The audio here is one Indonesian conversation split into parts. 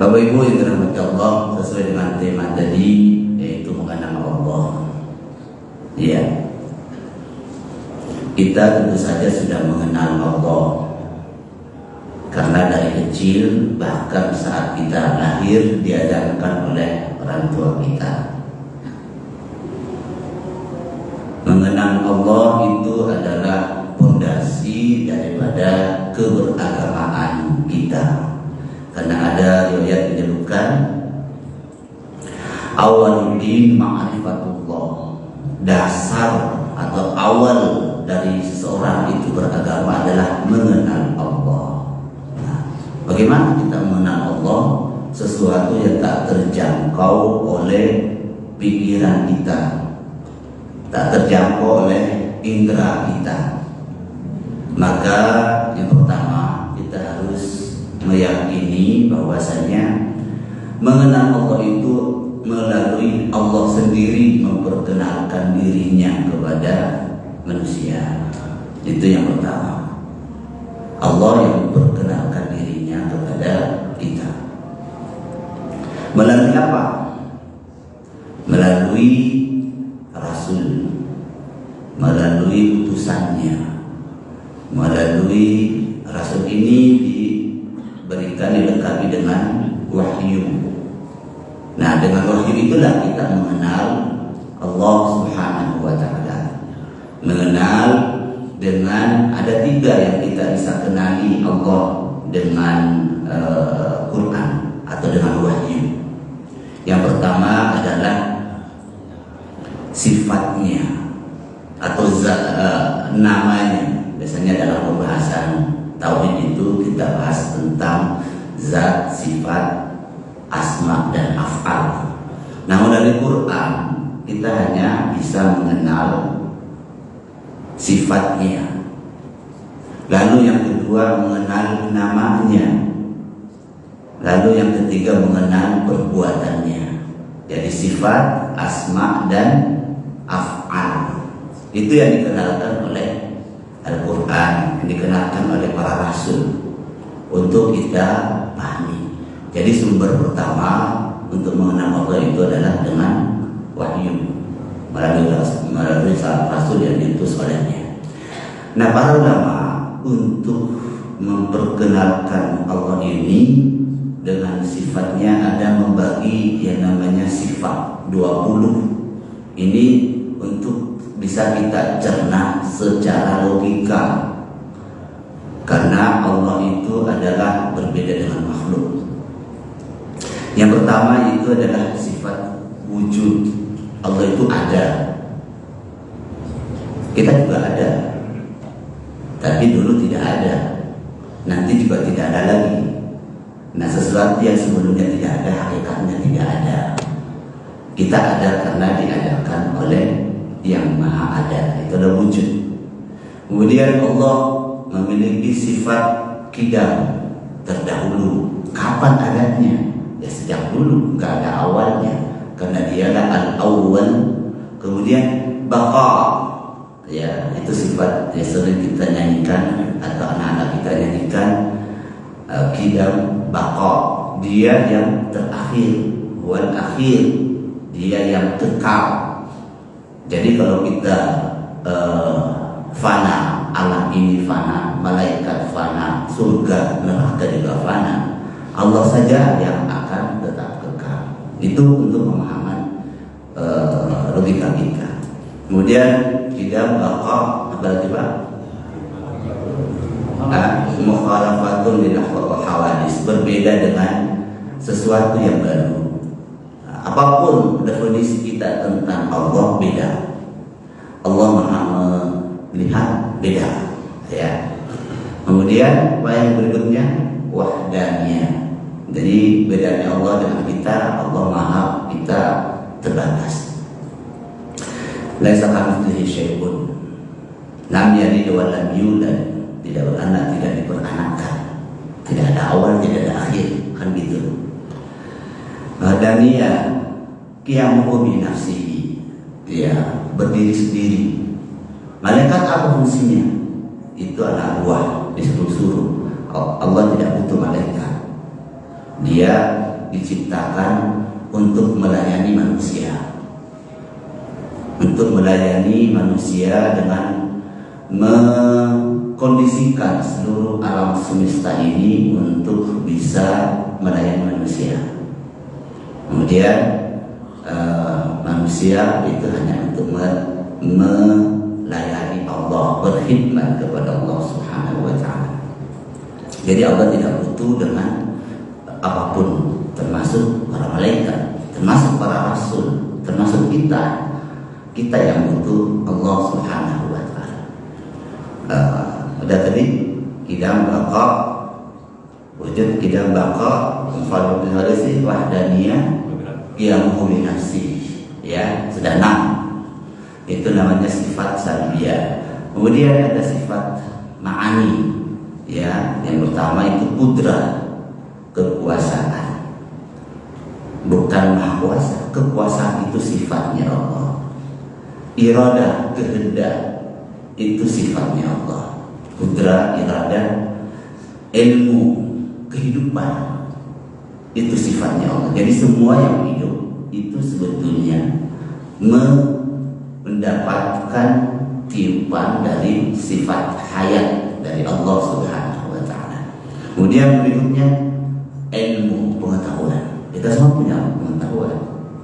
Bapak Ibu yang dirahmati Allah, sesuai dengan tema tadi, yaitu mengenal Allah. Ya, kita tentu saja sudah mengenal Allah, karena dari kecil bahkan saat kita lahir diajarkan oleh orang tua kita. Mengenal Allah itu adalah fondasi daripada keberagamaan kita. Karena ada riwayat menyebutkan awaluddin ma'rifatullah, dasar atau awal dari seseorang itu beragama adalah mengenal Allah. Nah, bagaimana kita mengenal Allah? Sesuatu yang tak terjangkau oleh pikiran kita, tak terjangkau oleh indera kita. Maka yang pertama kita harus meyakini bahwasanya mengenal Allah itu melalui Allah sendiri memperkenalkan dirinya kepada manusia. Itu yang pertama. Allah yang memperkenalkan dirinya kepada kita. Melalui apa? Melalui Rasul, melalui utusannya. Melalui Rasul ini diberikan, dilengkapi dengan wahyu. Nah, dengan wahyu itulah kita mengenal Allah Subhanahu wa ta'ala. Mengenal dengan ada tiga yang kita bisa kenali Allah dengan Quran atau dengan wahyu. Yang pertama adalah sifatnya atau namanya. Biasanya dalam pembahasan tauhid itu kita bahas tentang zat, sifat, asma dan af'al. Namun dari Quran kita hanya bisa mengenal sifatnya. Lalu yang kedua mengenal namanya. Lalu yang ketiga mengenal perbuatannya. Jadi sifat, asma dan af'al. Itu yang dikenalkan oleh Al-Quran, yang dikenalkan oleh para rasul untuk kita pahami. Jadi sumber pertama untuk mengenal Allah itu adalah dengan wahyu, melalui rasul yang diutus olehnya. Nah, para ulama untuk memperkenalkan Allah ini dengan sifatnya ada membagi yang namanya sifat 20. Ini untuk bisa kita cerna secara logika, karena Allah itu adalah berbeda dengan makhluk. Yang pertama itu adalah sifat wujud. Allah itu ada, kita juga ada, tapi dulu tidak ada, nanti juga tidak ada lagi. Nah, sesuatu yang sebelumnya tidak ada, hakikatnya tidak ada. Kita ada karena diadakan oleh yang maha ada, itu adalah wujud. Kemudian Allah memiliki sifat qidam, terdahulu. Kapan adanya? Ya sejak dulu, nggak ada awalnya, karena dialah al-awwal. Kemudian baqa, ya itu sifat yang sering kita nyanyikan atau anak-anak kita nyanyikan. Qidam, baqa, dia yang terakhir, wal akhir, dia yang kekal. Jadi kalau kita fana, alam ini fana, malaikat fana, surga, neraka juga fana, Allah saja yang akan tetap kekal. Itu untuk pemahaman logika kita. Kemudian kita bakal apa lagi Pak? Mukhalafatun lil hawadis, berbeda dengan sesuatu yang baru. Apapun definisi kita tentang Allah beda. Allah Maha melihat beda, ya. Kemudian yang berikutnya wahdaniyah. Jadi bedanya Allah dengan kita, Allah Maha, kita terbatas. Laisa kamitslihi syai'un. Lam yalid wa lam yulad. Tidak beranak, tidak diperanakkan. Tidak ada awal, tidak ada akhir, kan gitu. Wahdaniyah, qiyamuhu bi nafsihi. Dia berdiri sendiri. Malaikat apa fungsinya? Itu adalah ruah, disuruh-suruh. Allah tidak butuh malaikat. Dia diciptakan untuk melayani manusia. Untuk melayani manusia dengan mengkondisikan seluruh alam semesta ini untuk bisa melayani manusia. Kemudian manusia itu hanya untuk melayani Allah, berkhidmat kepada Allah Subhanahu wa ta'ala. Jadi Allah tidak butuh dengan apapun, termasuk para malaikat, termasuk para rasul, termasuk kita yang butuh Allah Subhanahu wa ta'ala. Ada tadi kidam baqa, wujud kidam baqa, mufrad bil harisi, wahdaniyah, qiyamuhu bi nafsi. Ya, sudah 6. Itu namanya sifat salbiyah. Kemudian ada sifat ma'ani. Ya, yang pertama itu qudrah, kekuasaan. Bukan maha kuasa, kekuasaan itu sifatnya Allah. Iradah, kehendak, itu sifatnya Allah. Qudrah, iradah, ilmu, kehidupan, itu sifatnya Allah. Jadi semua yang hidup itu sebetulnya mendapatkan tiupan dari sifat hayat dari Allah Subhanahu wa ta'ala. Kemudian berikutnya ilmu, pengetahuan. Kita semua punya pengetahuan,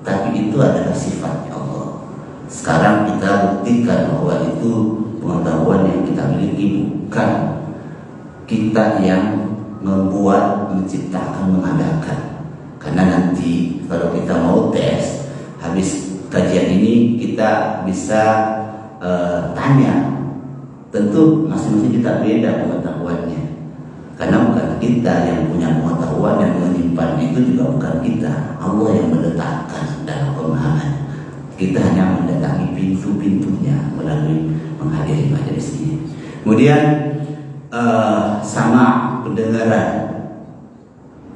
tapi itu adalah sifatnya Allah. Sekarang kita buktikan bahwa itu pengetahuan yang kita miliki, bukan kita yang membuat, menciptakan, mengadakan. Karena nanti kalau kita mau tes habis kajian ini, kita bisa tanya. Tentu masing-masing kita beda pengetahuannya, karena bukan kita yang punya pengetahuan, yang menyimpan itu juga bukan kita. Allah yang meletakkan dalam pemahaman. Kita hanya mendatangi pintu-pintunya melalui menghadiri majelis ini. Kemudian sama pendengaran.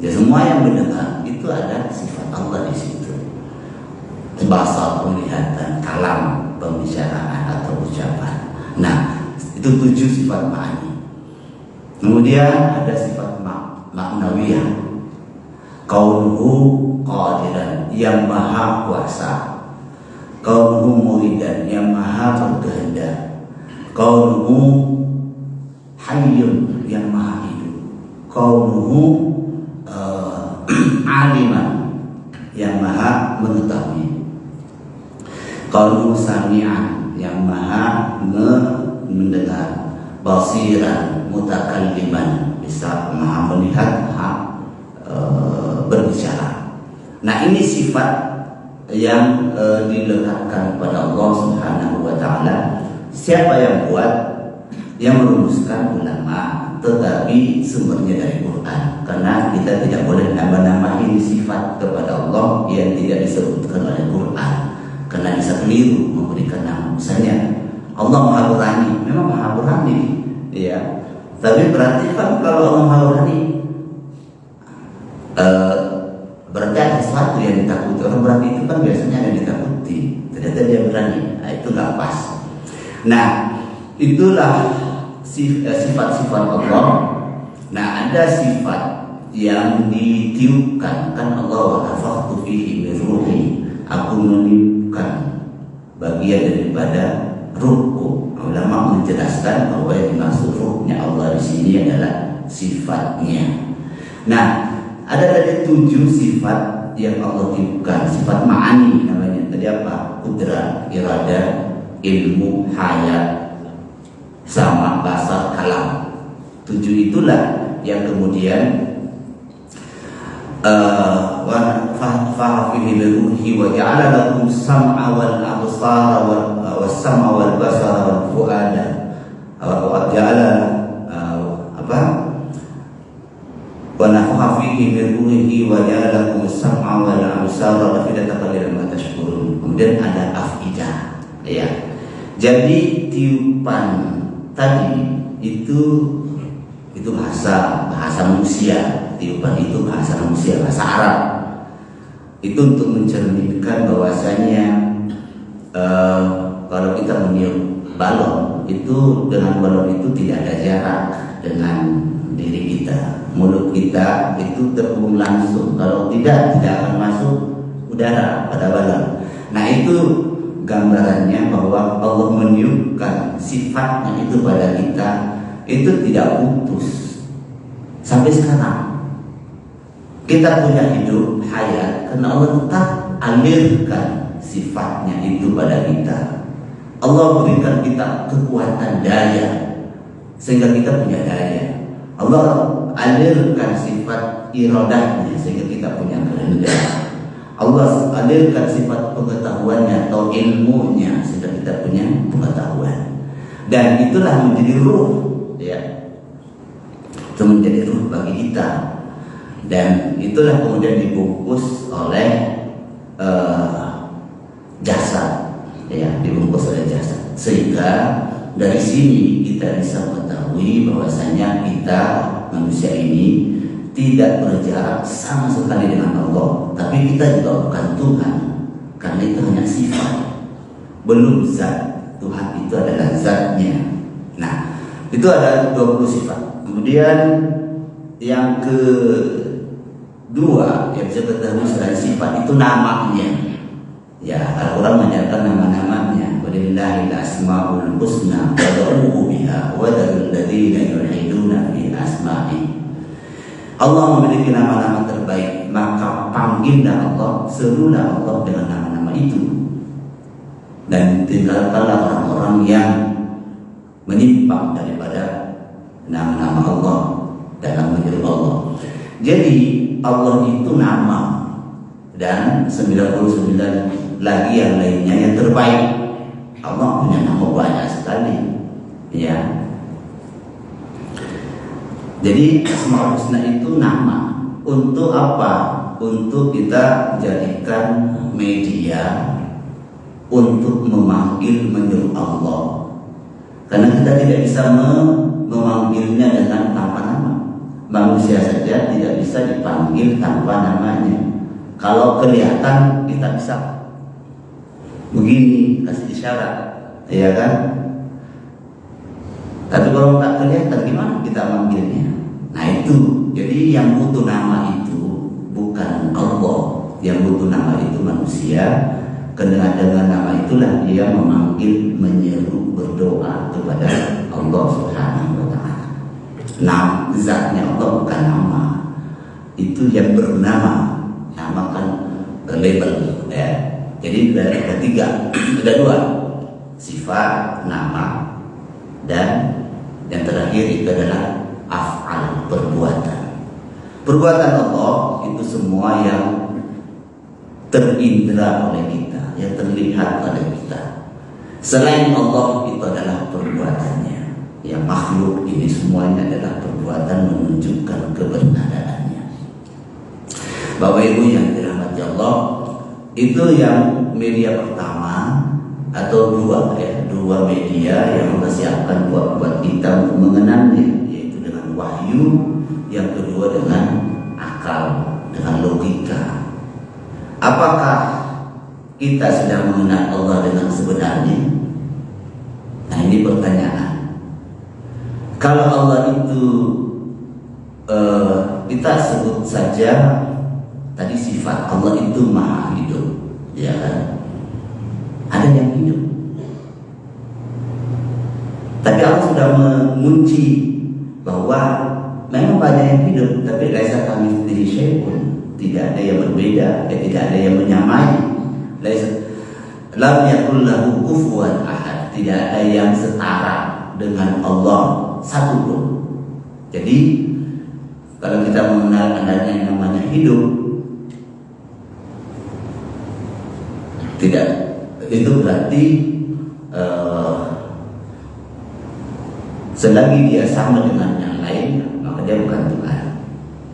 Ya, semua yang mendengar itu ada sifat Allah di situ. Bahasa, penglihatan, kalam, pembicaraan atau ucapan. Nah, itu 7 sifat ma'ani. Kemudian ada sifat ma'nawiyah. Kaunuhu qadiran, yang maha kuasa. Kaunuhu muridan, yang maha berkehendak. Kaunuhu hayyun, yang maha hidup. Kaunuhu aliman, yang maha mengetahui. Kaunuhu sami'an, yang maha mendengar. Basiran, mutakalliman, bisa maha melihat, berbicara. Nah, ini sifat yang dilekatkan kepada Allah Subhanahu wa ta'ala. Siapa yang buat? Yang merumuskan ulama, tetapi sumbernya dari Quran. Karena kita tidak boleh nambah-nambahin sifat kepada Allah yang tidak disebutkan oleh Quran, karena bisa keliru memberikan nama. Misalnya Allah Maha Berani, memang Maha Berani, ya. Tapi berarti kan kalau Allah Maha Berani, berarti ada sesuatu yang ditakuti. Orang berani itu kan biasanya ada ditakuti. Ternyata dia berani. Nah, itu nggak pas. Nah, itulah sifat-sifat Allah. Nah, ada sifat yang ditiupkan, kan Allah wa nafakhtu fihi min ruhi, aku meniupkan bagian daripada ruhku. Ulama menjelaskan bahwa yang dimaksud ruhnya Allah di sini adalah sifatnya. Nah, ada tadi 7 sifat yang Allah tiupkan, sifat ma'ani namanya. Tadi apa? Qudrah, iradah, ilmu, hayat, sama basar, kalam. 7 itulah yang kemudian fahafihi liruhi wa ja'ala lakum sam'a wal absara wal sam'a wal basara wal fu'ada wa ja'ala wa nafakha fihi min ruhihi wa ja'ala lakum sam'a wal absara wa afidatan qalilan ma tashkurun. Kemudian ada afidah, ya. Jadi tiupan tadi itu bahasa manusia. Tiupan itu bahasa manusia, bahasa Arab. Itu untuk mencerminkan bahwasanya kalau kita meniup balon itu, dengan balon itu tidak ada jarak dengan diri kita. mulut kita itu terhubung langsung. Kalau tidak akan masuk udara pada badan. Nah itu gambarannya bahwa Allah meniupkan sifatnya itu pada kita, itu tidak putus sampai sekarang. Kita punya hidup hayat karena Allah tetap alirkan sifatnya itu pada kita. Allah berikan kita kekuatan daya sehingga kita punya daya. Allah alirkan sifat iradahnya sehingga kita punya kehendak. Allah alirkan sifat pengetahuannya atau ilmunya sehingga kita punya pengetahuan. Dan itulah menjadi ruh, ya. Itu menjadi ruh bagi kita. Dan itulah kemudian dibungkus oleh jasad, ya, dibungkus oleh jasad. Sehingga dari sini kita bisa mengetahui bahwasanya kita manusia ini tidak berjarak sama sekali dengan Allah, tapi kita juga bukan Tuhan, karena itu hanya sifat, belum zat. Tuhan itu adalah zatnya. Nah, itu ada 20 sifat. Kemudian yang kedua yang bisa kita ketahui selain sifat itu namanya. Ya, Al-Quran menyatakan nama-namanya. Walillahil asmaul husna wad'uhu biha wa dzarul ladzina yulhiduna fi asma'i. Allah memiliki nama-nama terbaik, maka panggillah Allah, serulah Allah dengan nama-nama itu. Dan tinggalkanlah orang-orang yang menyimpang daripada nama-nama Allah dalam menyeru Allah. Jadi Allah itu nama dan 99 lagi yang lainnya yang terbaik. Allah punya nama banyak sekali, ya. Jadi Asmaul Husna itu nama untuk apa? Untuk kita jadikan media untuk memanggil menyeru Allah. Karena kita tidak bisa memanggilnya dengan tanpa nama. Manusia saja tidak bisa dipanggil tanpa namanya. Kalau kelihatan kita bisa begini, kasih isyarat, ya kan? Tapi kalau tak kelihatan gimana kita manggilnya? Nah itu, jadi yang butuh nama itu bukan Allah, yang butuh nama itu manusia. Karena dengan nama itulah dia memanggil, menyeru, berdoa kepada Allah Subhanahu wa Ta'ala. Nah, zatnya Allah bukan nama, itu yang bernama. Nama kan label, ya. Jadi ada tiga, ada dua, sifat, nama, dan yang terakhir itu adalah af'al, perbuatan. Perbuatan Allah itu semua yang terindra oleh kita, yang terlihat oleh kita. Selain Allah itu adalah perbuatannya. Yang makhluk ini semuanya adalah perbuatan menunjukkan kebenarannya. Bapak Ibu yang dirahmati Allah, itu yang media pertama atau dua media yang Allah siapkan buat kita untuk mengenalnya, yaitu dengan wahyu, yang kedua dengan akal, dengan logika. Apakah kita sedang mengenal Allah dengan sebenarnya? Nah ini pertanyaan. Kalau Allah itu kita sebut saja tadi sifat Allah itu maha hidup, ya kan? Ada yang hidup. Tapi Allah sudah mengunci bahwa memang banyak yang hidup, tapi laisa kamitslihi syai'un, tidak ada yang berbeda, tidak ada yang menyamai. Laisa lam yakul lahu kufuwan ahad, tidak ada yang setara dengan Allah satu pun. Jadi kalau kita mengenal adanya yang namanya hidup, tidak, itu berarti selagi dia sama dengan yang lain, maka dia bukan Tuhan.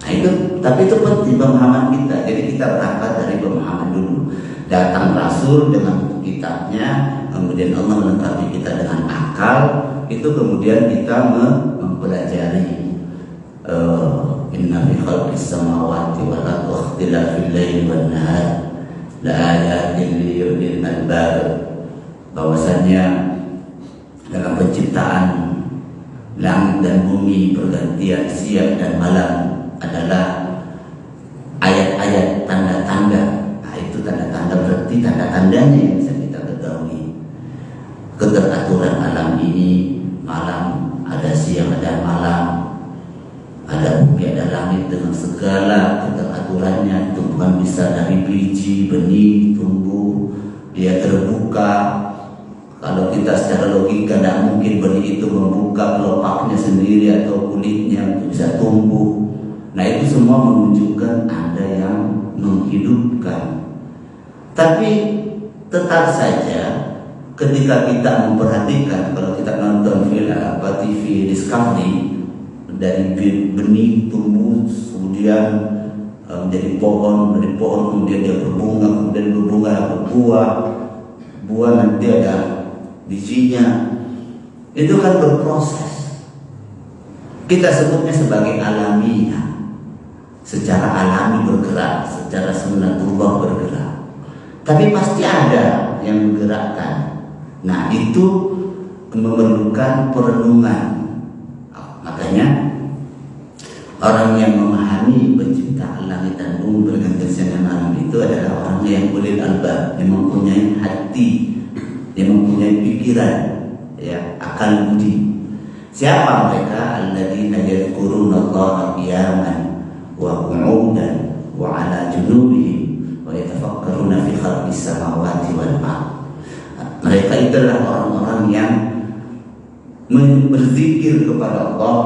Nah itu, tapi itu penting pemahaman kita. Jadi kita berangkat dari pemahaman dulu. Datang Rasul dengan kitabnya, kemudian Allah melengkapi kita dengan akal. Itu kemudian kita mempelajari inna fi khalqis samawati wal ardi wa ikhtilafil laili wan nahar la ayatin li ulil albab, bahwasanya dalam penciptaan langit dan bumi, pergantian siang dan malam, adalah ayat-ayat tanda-tanda. Nah, itu tanda-tanda berarti tanda-tandanya yang bisa kita ketahui. Keteraturan alam ini, malam ada, siang ada malam, ada bumi ada langit dengan segala keteraturannya. Tumbuhan bisa dari biji, benih, tumbuh, dia terbuka. Kalau kita secara logika tidak mungkin benih itu membuka kelopaknya sendiri atau kulitnya untuk bisa tumbuh. Nah, itu semua menunjukkan ada yang menghidupkan. Tapi tetap saja ketika kita memperhatikan, kalau kita nonton film TV Discovery, dari benih tumbuh kemudian menjadi pohon, dari pohon kemudian dia berbunga, kemudian berbunga berbuah, buah nanti ada bijinya. Itu kan berproses. Kita sebutnya sebagai alamiah. Secara alami bergerak, secara sunatullah bergerak. Tapi pasti ada yang menggerakkan. Nah, itu memerlukan perenungan. Makanya orang yang memahami penciptaan langit dan bumi bergantian siang dan malam itu adalah orang yang ulil albab, yang mempunyai hati, yang mempunyai pikiran, ya, akal budi. Siapa mereka? Alladzina yadhkurunallaha qiyaman wa qu'udan wa 'ala junubihim wa yatafakkaruna fi khalqis samawati wal ardh. Mereka itulah orang-orang yang berzikir kepada Allah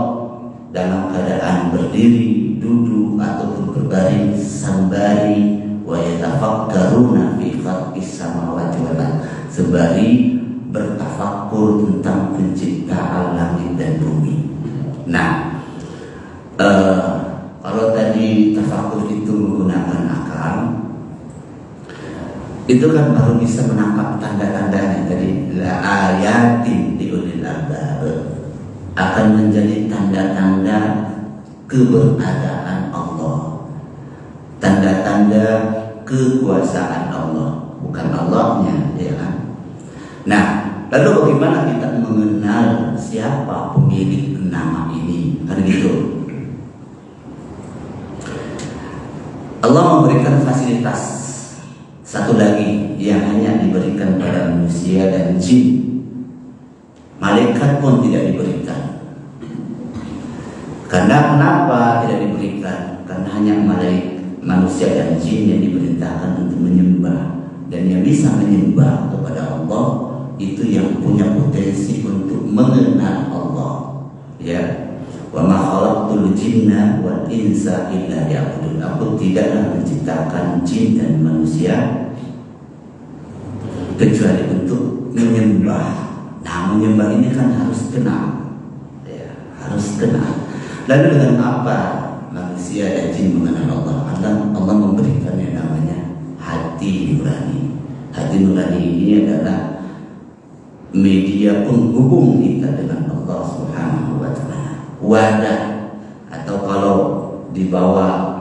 dalam keadaan berdiri, duduk ataupun berbaring, sembari wa yatafakkaruna fi khalqis samawati wal ardh, sembari bertafakkur tentang penciptaan langit dan bumi. Nah, kalau tadi tafakkur itu menggunakan akal, itu kan baru bisa menangkap tanda-tandanya. Tadi la ayatin liulil albab, akan menjadi tanda-tanda keberadaan Allah, tanda-tanda kekuasaan Allah, bukan Allahnya, ya kan? Nah, lalu bagaimana kita mengenal siapa pemilik nama ini? Kan gitu. Allah memberikan fasilitas satu lagi yang hanya diberikan pada manusia dan jin. Malaikat pun tidak diberikan. Karena kenapa tidak diberikan? Karena hanya manusia dan jin yang diperintahkan untuk menyembah, dan yang bisa menyembah kepada Allah itu yang punya potensi untuk mengenal Allah. Ya, wa ma khalaqtul jinna wal insa illa liya'budun. Aku tidaklah menciptakan jin dan manusia kecuali untuk menyembah. Nah, menyembah ini kan harus kenal, ya, harus kenal. Lalu dengan apa manusia dan jin mengenal Allah? Allah memberikan yang namanya hati nurani. Hati nurani ini adalah media penghubung kita dengan Allah Subhanahu wa Ta'ala. Wadah, atau kalau dibawa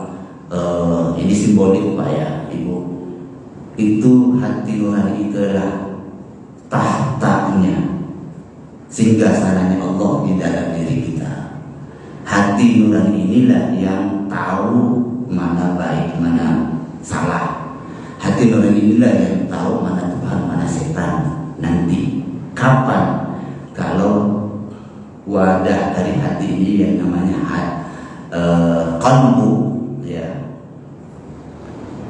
ini simbolik Pak ya Ibu, itu hati nurani itu adalah tahtanya, singgasananya Allah di dalam diri kita. Hati nurani inilah yang tahu mana baik, mana salah. Hati nurani inilah yang tahu mana Tuhan, mana setan. Nanti kapan kalau wadah dari hati ini yang namanya qalbu, ya,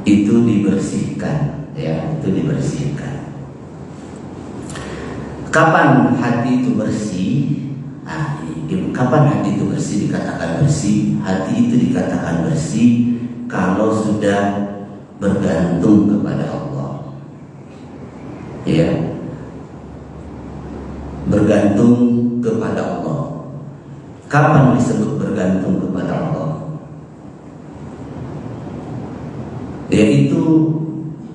itu dibersihkan, ya, itu dibersihkan. Kapan hati itu bersih? Kapan hati itu bersih dikatakan bersih? Hati itu dikatakan bersih kalau sudah bergantung kepada Allah, ya, bergantung kepada Allah. Kapan disebut bergantung kepada Allah? Yaitu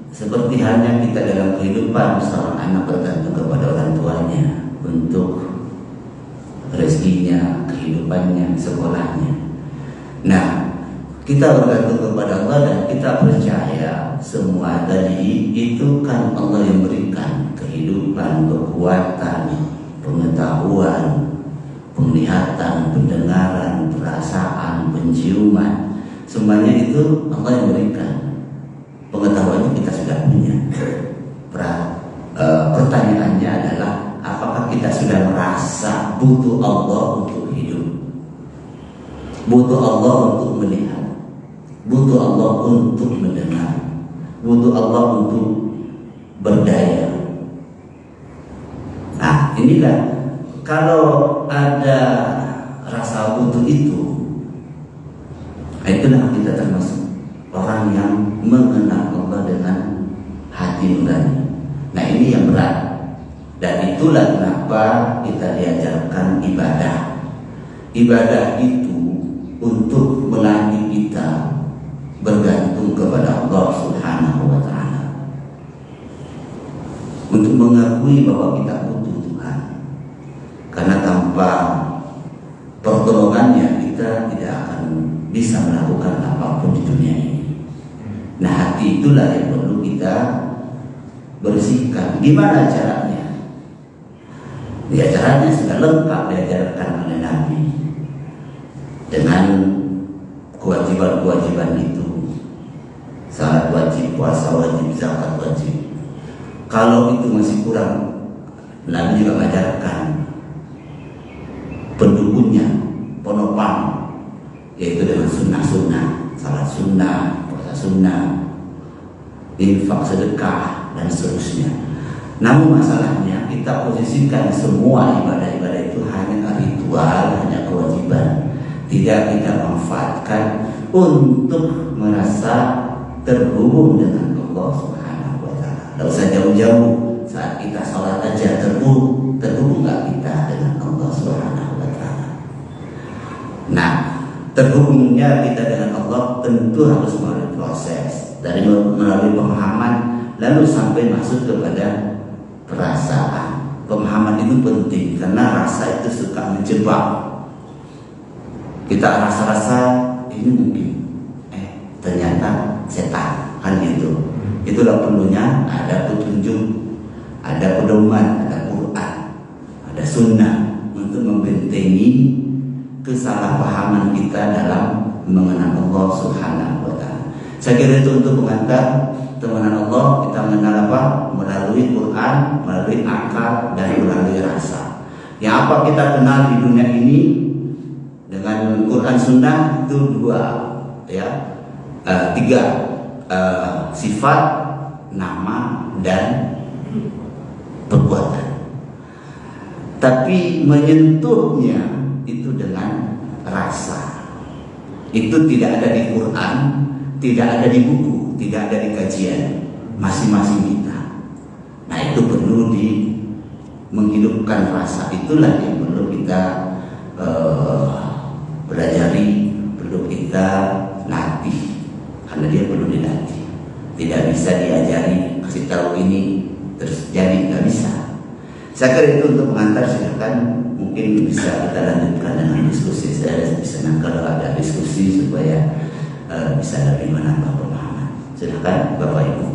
seperti halnya kita dalam kehidupan, seorang anak bergantung kepada orang tuanya untuk rezekinya, kehidupannya, sekolahnya. Nah, kita bergantung kepada Allah dan kita percaya semua tadi itu kan Allah yang berikan kehidupan, kekuatan, pengetahuan, penglihatan, pendengaran, perasaan, penciuman. Semuanya itu Allah yang berikan. Pengetahuannya kita sudah punya. Pertanyaannya adalah, apakah kita sudah merasa butuh Allah untuk hidup, butuh Allah untuk melihat, butuh Allah untuk mendengar, butuh Allah untuk berdaya. Nah, inilah kalau ada rasa butuh itu, itulah kita termasuk orang yang mengenal Allah dengan hati nurani. Nah, ini yang berat. Dan itulah kenapa kita diajarkan ibadah. Ibadah itu untuk melatih kita bergantung kepada Allah Subhanahu wa ta'ala, untuk mengakui bahwa kita butuh Tuhan. Karena tanpa pertolongannya kita tidak akan bisa melakukan apapun di dunia ini. Nah, hati itulah yang perlu kita bersihkan. Gimana caranya? Ya, caranya sudah lengkap diajarkan oleh Nabi dengan kewajiban-kewajiban itu. Salat wajib, puasa wajib, zakat wajib. Kalau itu masih kurang, Nabi juga mengajarkan pendukungnya, penopang, yaitu dengan sunnah-sunnah, salat sunnah, puasa sunnah, infak, sedekah, dan seterusnya. Namun masalahnya kita posisikan semua ibadah-ibadah itu hanya ritual, hanya kewajiban, tidak kita manfaatkan untuk merasa terhubung dengan Allah Subhanahu wa ta'ala. Tidak usah jauh-jauh, saat kita sholat aja terhubung nggak kita dengan Allah Subhanahu wa ta'ala. Nah, terhubungnya kita dengan Allah tentu harus melalui proses, dari melalui pemahaman lalu sampai masuk kepada perasaan. Pemahaman itu penting karena rasa itu suka menjebak. Kita rasa-rasa ini mungkin, ternyata setan, kan gitu. Itulah perlunya ada petunjuk, ada pedoman, ada Quran, ada sunnah untuk membentengi kesalahpahaman kita dalam mengenal Allah Subhanahu wa ta'ala. Saya kira itu untuk mengantar teman Allah, kita mengenal apa? Melalui Quran, melalui akal, dan melalui rasa. Yang apa kita kenal di dunia ini dengan Quran Sunnah itu dua, ya, tiga, sifat, nama, dan perbuatan. Tapi menyentuhnya itu dengan rasa. Itu tidak ada di Quran, tidak ada di buku, tidak ada di kajian masing-masing kita. Nah, itu perlu menghidupkan rasa. Itulah yang perlu kita pelajari, perlu kita latih, karena dia perlu dilatih. Tidak bisa diajari, kasih tahu ini terus jadi, nggak bisa. Saya kira itu untuk mengantar. Silakan, mungkin bisa kita lanjutkan dengan diskusi. Saya bisa kalau ada diskusi supaya bisa lebih menambah pemahaman. Silakan Bapak Ibu.